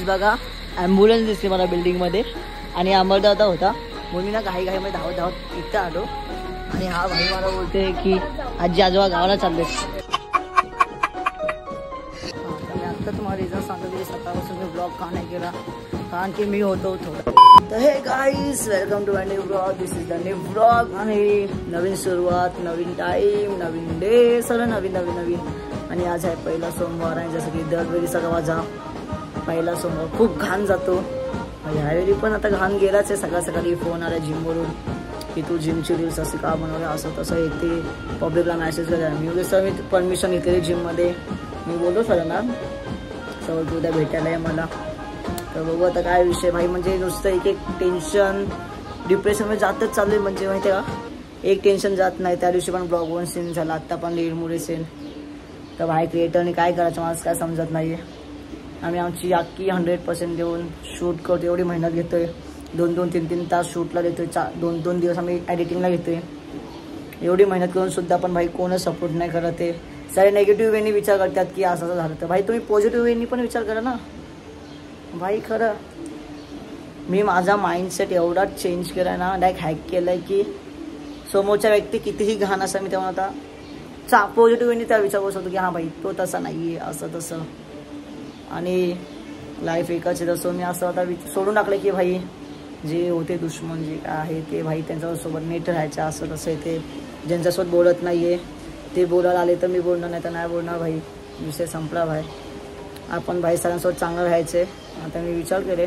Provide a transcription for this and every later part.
Guys बघा ambulance दिसली मला बिल्डिंगमध्ये आणि अमरदादा होता म्हणून मी ना घाईमध्ये धावत धावत इथं आलो आणि हा भाई मला बोलते की आजी आजोबा गावाला चालले. आता तुम्हाला रिझन सांगतो की सकाळपासून मी ब्लॉग का नाही केला कारण की मी होतो थोडं. तर हे guys welcome to my new blog. This is the new blog आणि नवीन सुरुवात, नवीन टाईम, नवीन डे, सगळं नवीन नवीन नवीन. आणि आज आहे पहिला सोमवार आणि जसं की दरवेळी सगळा माझा पहिला सोमवार खूप घाण जातो. ह्यावेळी पण आता घाण गेलाच आहे. सकाळ सकाळी फोन आला जिमवरून की तू जिमची रील्स असे का बनवले असं तसं येते. पब्लिकला मॅसेज करा. मी सर मी परमिशन घेतलेली जिममध्ये. मी बोललो सरांना सर तू उद्या भेटायला आहे मला. तर बघू आता काय विषय भाई. म्हणजे नुसतं एक एक टेन्शन डिप्रेशनमध्ये जातच चालू आहे. म्हणजे माहिती आहे का एक टेन्शन जात नाही. त्या दिवशी पण ब्लॉग 1 सीन झाला, आत्ता पण लीडमुळे सीन. तर भाई क्रिएटरने काय करायचं मला काय समजत नाही आहे. आम्ही आमची अख्खी 100% देऊन शूट करतो. एवढी मेहनत घेतो आहे. 2-2, 3-3 तास शूटला देतो आहे. 2-2 दिवस आम्ही एडिटिंगला घेतो आहे. एवढी मेहनत करून सुद्धा पण भाई कोणच सपोर्ट नाही करत आहे. सारे नेगेटिव्ह वेनी विचार करतात की असं असं झालं. तर भाई तुम्ही पॉझिटिव्ह वेनी पण विचार करा ना भाई. खरं मी माझा माइंडसेट एवढा चेंज केला आहे ना, डायरेक्ट हॅक केलं आहे की समोरच्या व्यक्ती कितीही घाण असा मी तेव्हा आता पॉझिटिव्ह वेनी त्या विचार करू शकतो की हां भाई तो तसा नाही आहे असं तसं. आणि लाईफ एकच आहे तसं मी असं आता सोडून टाकलं की भाई जे होते दुश्मन जे काय आहे ते भाई त्यांच्यासोबत नीट राहायचं असं तसं आहे. ते ज्यांच्यासोबत बोलत नाही आहे ते बोलायला आले तर मी बोलणार नाही तर नाही बोलणार भाई. विषय संपला भाई. आपण भाई सगळ्यांसोबत चांगलं राहायचं. आता मी विचार केले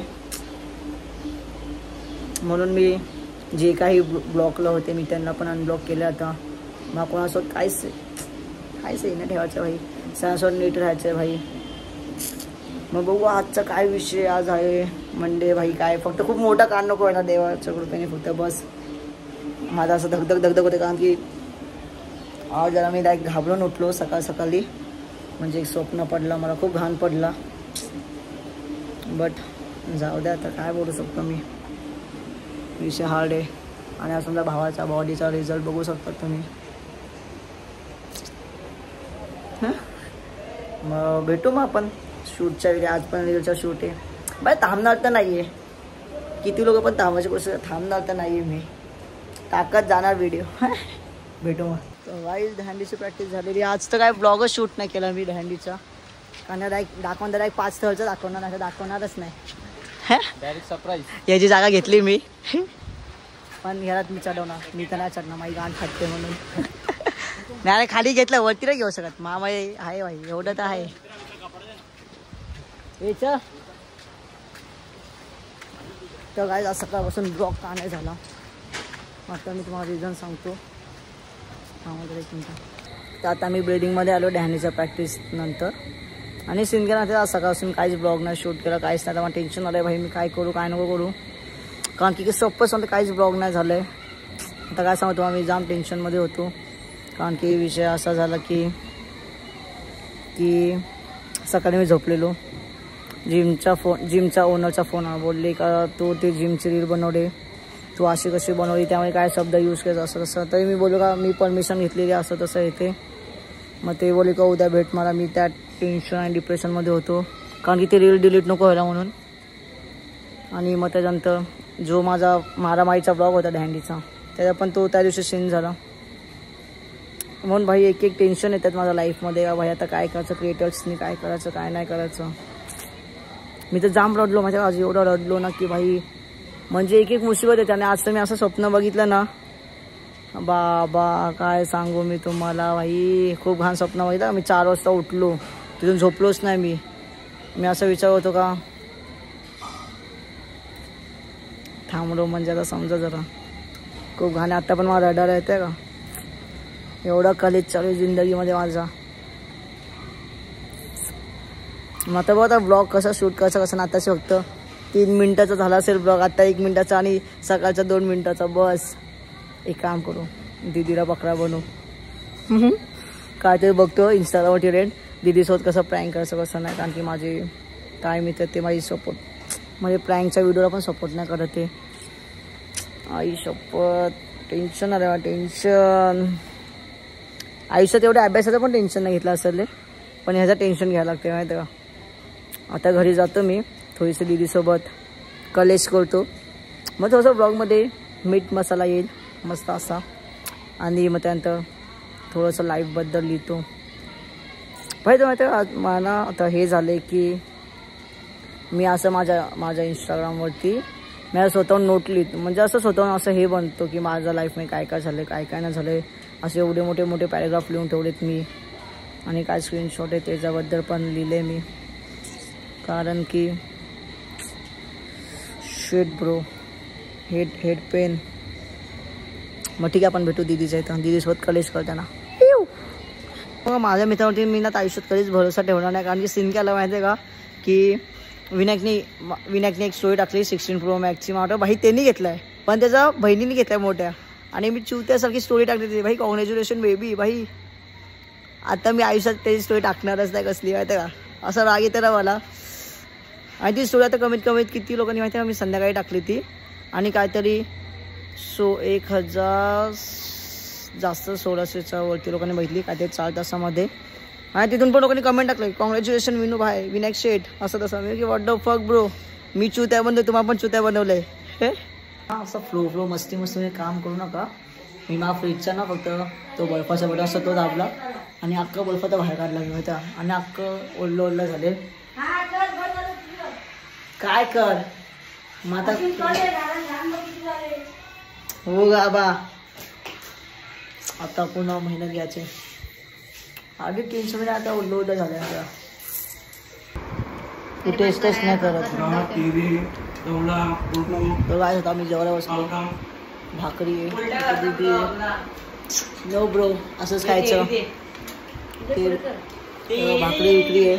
म्हणून मी जे काही ब्लॉकला होते मी त्यांना पण अनब्लॉक केलं. आता मग कोणासोबत काहीच नाही ठेवायचं भाई. सगळ्यांसोबत नीट राहायचं आहे भाई. मग बघू आजचा काय विषय. आज आहे मंडे भाई. काय फक्त खूप मोठा कान नको आहे ना देवाच्या कृपेने. फक्त बस माझा असं धगधग होते कारण की आज जरा मी डायरेक्ट घाबरून उठलो सकाळी. म्हणजे एक स्वप्न पडलं मला खूप घाण पडला. बट जाऊ द्या आता काय बोलू शकतो मी. विषय हार्ड आहे. आणि आज समजा भावाचा बॉडीचा रिझल्ट बघू शकतात तुम्ही. मग भेटू मग आपण शूटच्या वेळी. आज पण रिलचा शूट आहे बाय. थांबणार तर नाही आहे. किती लोक पण थांबायची गोष्ट थांबणार तर नाही आहे. मी टाकत जाणार व्हिडिओ. भेटू मग. वाईल्ड दहंडीची प्रॅक्टिस झालेली. आज तर काय ब्लॉगच शूट नाही केला मी दहंडीचा. कारण डायरेक्ट 5 स्थळचं दाखवणार नाही. दाखवणारच नाही. Direct surprise. याची जागा घेतली मी. पण घरात मी चढवणार. मी तर नाही चढणार. माझी गाण फाटते म्हणून. नाही खाली घेतलं वरती नाही घेऊ शकत. मामा आहे भाई एवढं तर आहे. तर काय आज सकाळपासून ब्लॉग का नाही झाला. आता मी तुम्हाला रिझन सांगतो. तर आता मी बिल्डिंगमध्ये आलो डॅनीच्या प्रॅक्टिस नंतर. आणि सिंगल आज सकाळपासून काहीच ब्लॉग नाही शूट केला. काहीच नाही. मला टेन्शन आलं आहे भाई. मी काय करू काय नको करू. कारण की सोपं सांगतो काहीच ब्लॉग नाही झालं आहे. आता काय सांगतो आम्ही जाम टेन्शनमध्ये होतो. कारण की विषय असा झाला की सकाळी मी झोपलेलो. जिमचा ओनरचा फोन बोलले का तू ते जिमची रील बनवले तू अशी कशी बनवली त्यामुळे काय शब्द यूज केला असं तसं. तरी मी बोललो का मी परमिशन घेतलेली असं तसं येते. मग ते बोलले का उद्या भेट मला. मी त्या टेन्शन आणि डिप्रेशनमध्ये होतो कारण की ते रील डिलीट नको व्हायला म्हणून. आणि मग त्याच्यानंतर जो माझा मारामारीचा ब्लॉग होता डॅन्डीचा त्याचा पण तो त्या दिवशी सीन झाला. म्हणून भाई एक टेन्शन येतात माझ्या लाईफमध्ये. भाई आता काय करायचं. क्रिएटर्सनी काय करायचं काय नाही करायचं. मी तर जाम रडलो. माझ्या आज एवढं रडलो ना की भाई म्हणजे एक मुसीबत येते. आणि आज तर मी असं स्वप्न बघितलं ना बाबा काय सांगू मी तुम्हाला भाई. खूप घाण स्वप्न बघितलं. मी 4 वाजता उठलो तिथून झोपलोच नाही मी असं विचार होतो का थांबलो म्हणजे आता समजा जरा खूप घाण. आता पण मला रडायला येते का एवढा कॉलेज चालू जिंदगीमध्ये माझा. मग आता बघ आता ब्लॉग कसा शूट करायचा कसं ना. आताच फक्त 3 मिनिटाचा झाला असेल ब्लॉग. आता 1 मिनिटाचा आणि सकाळचा 2 मिनिटाचा. बस एक काम करू दीदीला बकरा बनवू. काय ते बघतो इंस्टाग्रामवरती रेड दीदीसोबत कसं प्रँक करायचं कसं नाही. कारण की माझे काय मित्र ते माझी सपोर्ट म्हणजे प्रँकच्या व्हिडिओला पण सपोर्ट नाही करत ते. आई शपथ टेन्शन आलं. टेन्शन आयुष्यात एवढ्या अभ्यासाचं पण टेन्शन नाही घेतलं असेल पण ह्याचं टेन्शन घ्यायला लागते माहिती का. आता घरी जातो मी थोडीशी दीदीसोबत कलेश करतो. मग थोडंसं ब्लॉगमध्ये मीठ मसाला येईल मस्त असा. आणि मग त्यानंतर थोडंसं लाईफबद्दल लिहितो. पाहिजे माहिती मला आता हे झालं आहे की मी असं माझ्या इंस्टाग्रामवरती मी स्वतःहून नोट लिहितो. म्हणजे असं स्वतःहून असं हे बनतो की माझ्या लाईफमध्ये काय काय झालं आहे काय नाही झालं आहे. असे एवढे मोठे मोठे पॅरेग्राफ लिहून ठेवलेत मी. आणि काय स्क्रीनशॉट आहे त्याच्याबद्दल पण लिहिले मी. कारण की शेट ब्रो हेड पेन. मग ठीक आहे आपण भेटू दीदीच्या इथं. दीदीसोबत कलेश करताना. मग माझ्या मित्रावरती मी ना आयुष्यात कधीच भरोसा ठेवणार नाही. कारण की सीन काय आला माहिती आहे का की विनायकने एक स्टोरी टाकली 16 Pro Maxची. मला भाई त्यांनी घेतला आहे पण त्याच्या बहिणीने घेतला आहे मोठ्या. आणि मी चुत्यासारखी स्टोरी टाकली होती. भाई कॉंग्रॅच्युलेशन बेबी. भाई आता मी आयुष्यात त्याची स्टोरी टाकणारच नाही कसली माहिती आहे का. असा राग येते ना मला. आणि ती स्टोरी आता कमीत किती लोकांनी माहिती आहे का मी संध्याकाळी टाकली ती. आणि काहीतरी 1000 जास्त 1600च्या वरती लोकांनी बघितली काहीतरी 4 तासामध्ये. आणि तिथून पण लोकांनी कमेंट टाकले कॉंग्रॅच्युलेशन विनू भाई विनायक शेठ असं तसं. मी की व्हॉट द फक ब्रो मी चुत्या बनवलं तुम्हाला पण चुत्या बनवलंय हे. हां असं फ्लो मस्ती काम करू नका. मी माझ्या फ्रीजचा ना फक्त तो बर्फाचा बटन असं तो दाबला आणि अख्खं बर्फ तर बाहेर काढला मी होता. आणि अख्खं ओढलं झाले. काय कर माता हो गा बा. आता पुन्हा मेहनत घ्यायचे. आधी 300 मध्ये आता ओढलं झालं आता. तू टेस्टच नाही करत. तो काय होता मी जेवायला बसलो. भाकरी नो ब्रो असंच खायचं. भाकरी विक्री आहे.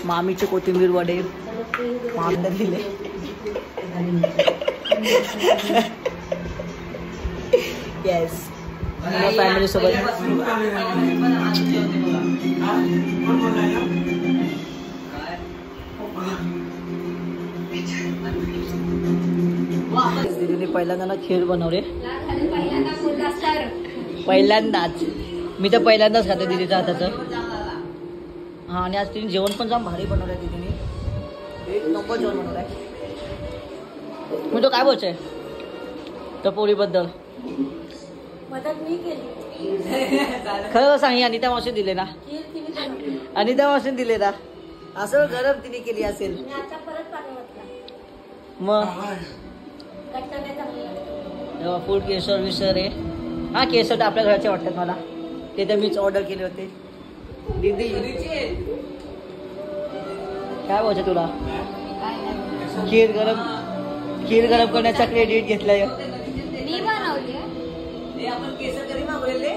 मामीचे कोथिंबीर वडे मामीला दिले. येस फॅमिली सोबत. दीदीने पहिल्यांदा ना खीर बनवले. पहिल्यांदाच मी तर पहिल्यांदाच खाते दीदीच्या हाताचं. हां आणि आज तिने जेवण पण जाम भारी बनवलं आहे दीदीने. एक नंबर जेवण बनवलं आहे. मी तो काय बोलतोय तर पोळीबद्दल मदत मी केली. खरं सांग अनिता मावशी दिले ना. अनिता मावशीने दिले ना. असं गरम तिने केली असेल. मग फूड केसर विसर आहे. हा केसर तर आपल्या घराचे वाटतात मला. ते तर मीच ऑर्डर केले होते. दीदी काय बोलते तुला. खीर गरम करण्याचा क्रेडिट घेतलाय. आपण केसर कधी मागवलेले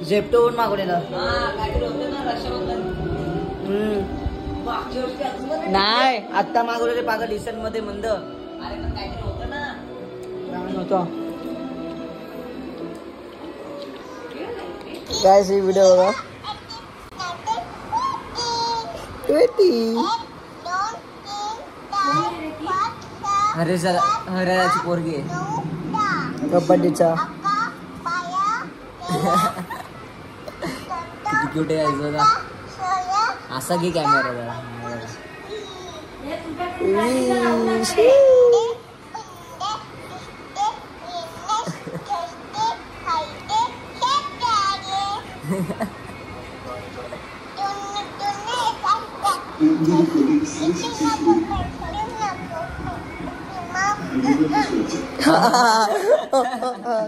झेप्टोवरून मागवलेला. नाही आत्ता मागवलेले पागा डिसेंट मध्ये मंद. काय व्हिडिओ बघा. हरियाची पोरगी आहे कबड्डीचा. किती क्यूट आहे असा की कॅमेरा जरा.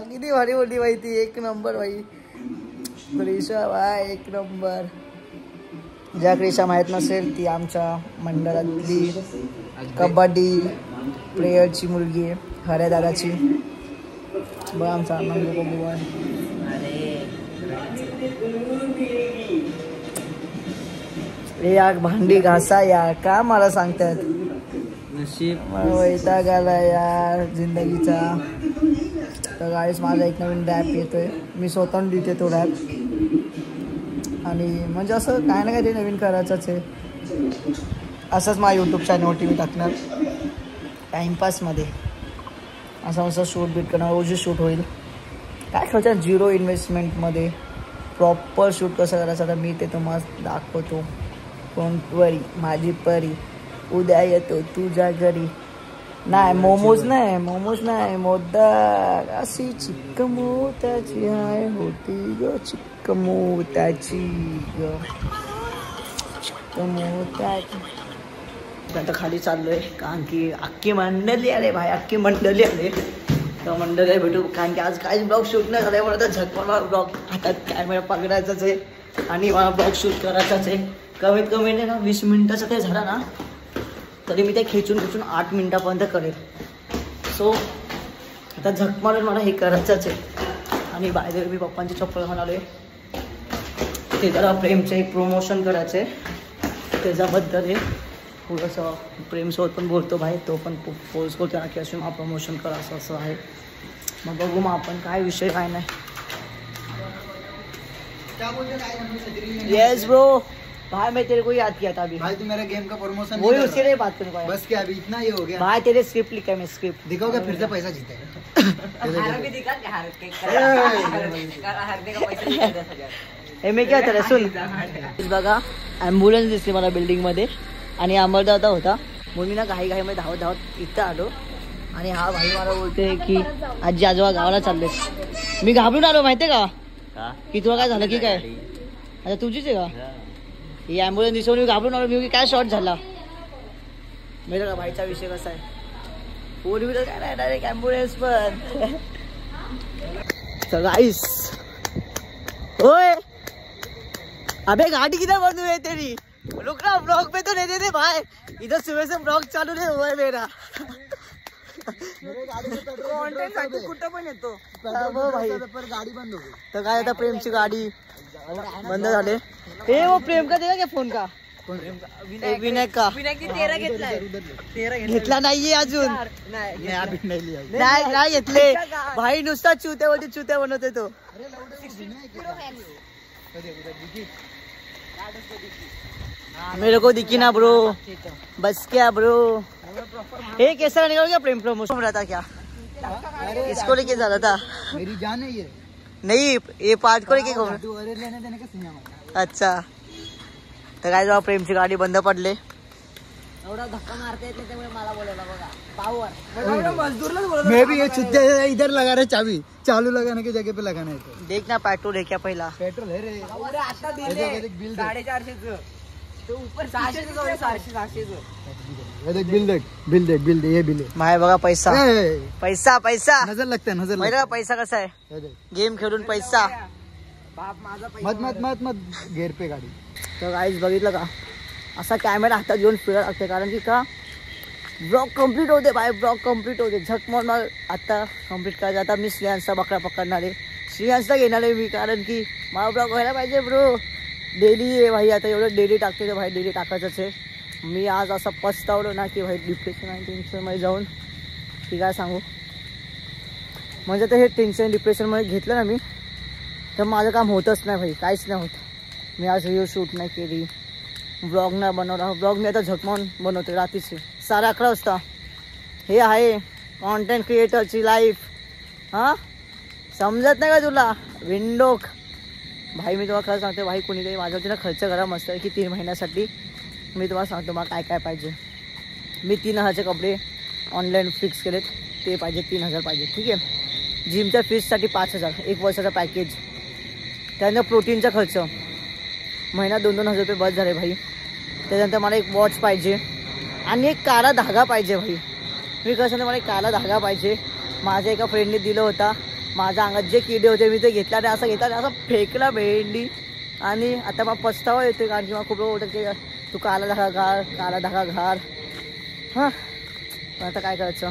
किती भारी बोलली बाई ती. एक नंबर बाई. क्रिशा बाय एक नंबर. ज्या क्रिशा माहीत नसेल ती आमच्या मंडळातली कबड्डी प्लेयरची मुलगी आहे. हऱ्या दादाची. बघ आमचा नंबर बघू. अरे यार भांडी घासा यार का मला सांगतात. नशीब वैताग आला यार जिंदगीचा. तर गाईस माझा एक नवीन रॅप येतोय. मी स्वतःहून लिहिते तो रॅप. आणि म्हणजे असं काय ना काय ते नवीन करायचंच आहे. असंच माझ्या यूट्यूब चॅनलवरती मी टाकणार टाईमपासमध्ये. असं शूट बीट करणार. रोजच शूट होईल. काय खर्च 0 इन्व्हेस्टमेंटमध्ये प्रॉपर शूट कसं करायचं आता मी ते तुम्हाला दाखवतो. कोण वरी माझी परी उद्या येतो तुझ्या घरी. नाही मोमोज नाही मोदक. अशी चिक्क मोत्याची आहे होती ग चिक्क मोत्याची ग चिक्क मोत्याची. आता खाली चाललोय कारण की अख्खी मंडळी आले भाई, अख्खी मंडळी आले. तर मंडळी भेटू कारण की आज काहीच ब्लॉग शूट नाही झालं म्हणून तर झटपट ब्लॉग हातात कॅमेरा पकडायचाच आहे आणि मला ब्लॉग शूट करायचाच आहे. कमीत कमी ना 20 मिनिटाचा ते झाला ना तरी मी ते खेचून 8 मिनिटापर्यंत करेल. सो आता झक मारून मला हे करायचंच आहे. आणि बाहेर मी पप्पांची चप्पल म्हणाले ते जरा प्रेमचं एक प्रमोशन करायचं आहे त्याच्याबद्दल आहे. थोडंसं प्रेमसोबत पण बोलतो भाई, तो पण खूप फोर्स करतो ना की असे मला प्रमोशन करा असं आहे. मग बघू मग आपण काय विषय काय नाही. यस ब्रो भाई मैं तेरे को याद किया था अभी. भाई तू मेरा गेम का प्रमोशन वही उसके लिए बात करने को आया. बस क्या अभी इतना ही हो गया भाई तेरे स्क्रिप्ट लिखा है मैं स्क्रिप्ट दिखाओगे फिर से पैसा जीतेगा. मी काय तर सुन बघा ॲम्ब्युलन्स दिसली मला बिल्डिंगमध्ये आणि अमरदादा होता म्हणून मी ना घाईमध्ये धावत इथं आलो. आणि हा भाई मला बोलते की आजी आजोबा गावाला चालले. मी घाबरून आलो माहितीये का की तुला काय झालं की काय. आता तुझीच आहे का ही ॲम्ब्युलन्स दिसवून मी घाबरून आलो. मी काय शॉर्ट झाला माहिती का भाईचा विषय कसा आहे. 4 व्हीलर काय नाही डायरेक्ट ॲम्ब्युलन्स पण. तर गाईस ओए अबे गाड़ी किधर बंद हुई है तेरी. रुक ना ब्लॉग पे तो नहीं देते भाई. इधर सुबह से ब्लॉग चालू नहीं हुआ है मेरा. कुठं पण येतो गाडी बंद हो गई. तर काय आता प्रेमची गाडी बंद झाले. हे वो प्रेम का देगा क्या फोन का विनायक का घेतला नाहीये अजून. नाही घेतले भाई नुसता चुत्या बनवते तो. मेरे को दिखी ना ब्रो बस क्या ब्रो. ये कैसा निकल गया प्रेम प्रमोशन रहता क्या इसको लेके जा रहा था. मेरी जान है ये नहीं ये पार्ट को लेके घूम. लेने देने का सिनेमा. अच्छा तर काय जेव्हा प्रेमची गाडी बंद पडले एवढा धक्का मारता येत नाही त्यामुळे मला बोलायला बघा पावर मजदूर. मैं भी ये चुत्ते इधर लगा रहे चाबी चालू लगाने की जगह पे लगाना है. तो देखना पेट्रोल है क्या पहिला. पेट्रोल है रे आता दिले 450 तो ऊपर 600 बिल देख ये बिल है. माय बघा पैसा पैसा पैसा नजर लगता है नजर माहिती का पैसा कसा आहे. गेम खेळून पैसा बाप माझा मत गेअर पे गाडी. तर काहीच बघितलं का असा कॅमेरा हातात घेऊन फिरत लागते कारण की का ब्लॉग कम्प्लीट होते भाई. ब्लॉग कम्प्लीट होते झकमोड मला आता कम्प्लीट करायचं. आता मी श्रेयांसचा बकरा पकडणार आहे. श्रेयांसला घेणार आहे मी कारण की मला ब्लॉग व्हायला पाहिजे ब्रो. डेली आहे भाई आता एवढं डेली टाकते तर भाई डेली टाकायचंच आहे. मी आज असं पस्तावलो ना की भाई डिप्रेशन आणि टेन्शनमध्ये जाऊन की काय सांगू. म्हणजे तर हे टेन्शन डिप्रेशनमध्ये घेतलं ना मी तर माझं काम होतच नाही भाई काहीच नाही होत. मी आज व्हिडिओ शूट नाही केली ब्लॉग नाही बनवला. ब्लॉग मी आता झकमावून बनवते रात्रीचे 11:30 वाजता. हे आहे कॉन्टेंट क्रिएटरची लाईफ. हां समजत नाही का तुला विंडोक भाई. मी तुम्हाला खरं सांगते भाई कोणीतरी माझ्यावरती ना खर्च करा मस्त की 3 महिन्यासाठी. मी तुम्हाला सांगतो मला काय काय पाहिजे. मी 3000चे कपडे ऑनलाईन फिक्स केलेत ते पाहिजे 3000 पाहिजे ठीक आहे. जिमच्या फीससाठी 5000 1 वर्षाचा पॅकेज. त्यानंतर प्रोटीनचा खर्च महिना 2-2 हजार रुपये बस झाले भाई. त्याच्यानंतर मला एक वॉच पाहिजे आणि एक काळा धागा पाहिजे भाई. मी कसं सांगते मला एक काळा धागा पाहिजे. माझ्या एका फ्रेंडने दिलं होता. माझ्या अंगात जे किडे होते मी ते घेतला आणि असं घेतला असं फेकला भेंडी. आणि आता मला पस्तावा येतो कारण की मला खूप लोक होतं की तू काळा धागा घाल. हां पण आता काय करायचं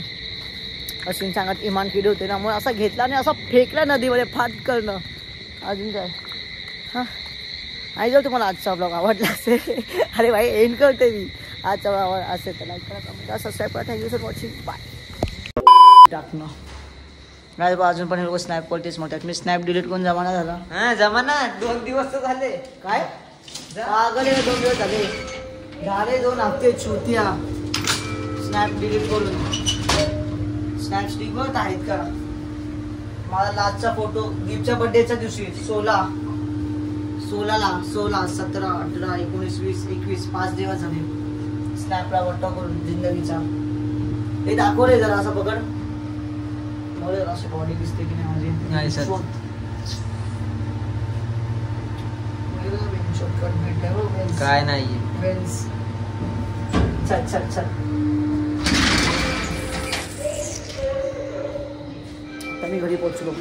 अश्विनच्या अंगात इमान किडे होते ना मग असा घेतला आणि असा फेकला नदीमध्ये फाट करणं. अजून काय हां आई जाऊ तुम्हाला आजचा ब्लॉग आवडला असेल. अरे भाई एंड करते मी. आजचा ब्लॉग आवड असेल तर लाईक करा कमेंट करा सबस्क्राईब करा. Thank you for watching bye. टाकणं नाही बा अजून पण हे लोक स्नॅप करतेच म्हणतात. मी स्नॅप डिलीट करून जमाना झाला. हां जमाना 2 दिवस तर झाले. काय पागल आहे 2 दिवस झाले 2 हफ्ते चुतिया स्नॅप डिलीट करून. स्नॅप स्टिक बघत आहेत का मला लास्टचा फोटो दीपच्या बर्थडेच्या दिवशी 16 17 18 19 20 21 5 दिवस झाले. स्नॅपला वट्टा करून जिंदगीचा. हे दाखव रे जरा, असं पकड मला अशी बॉडी दिसते की नाही माझी. नाही सर. शॉर्टकट भेटले हो. काय नाही वेन्स. चल चल चल. आता मी घरी पोहोचलो.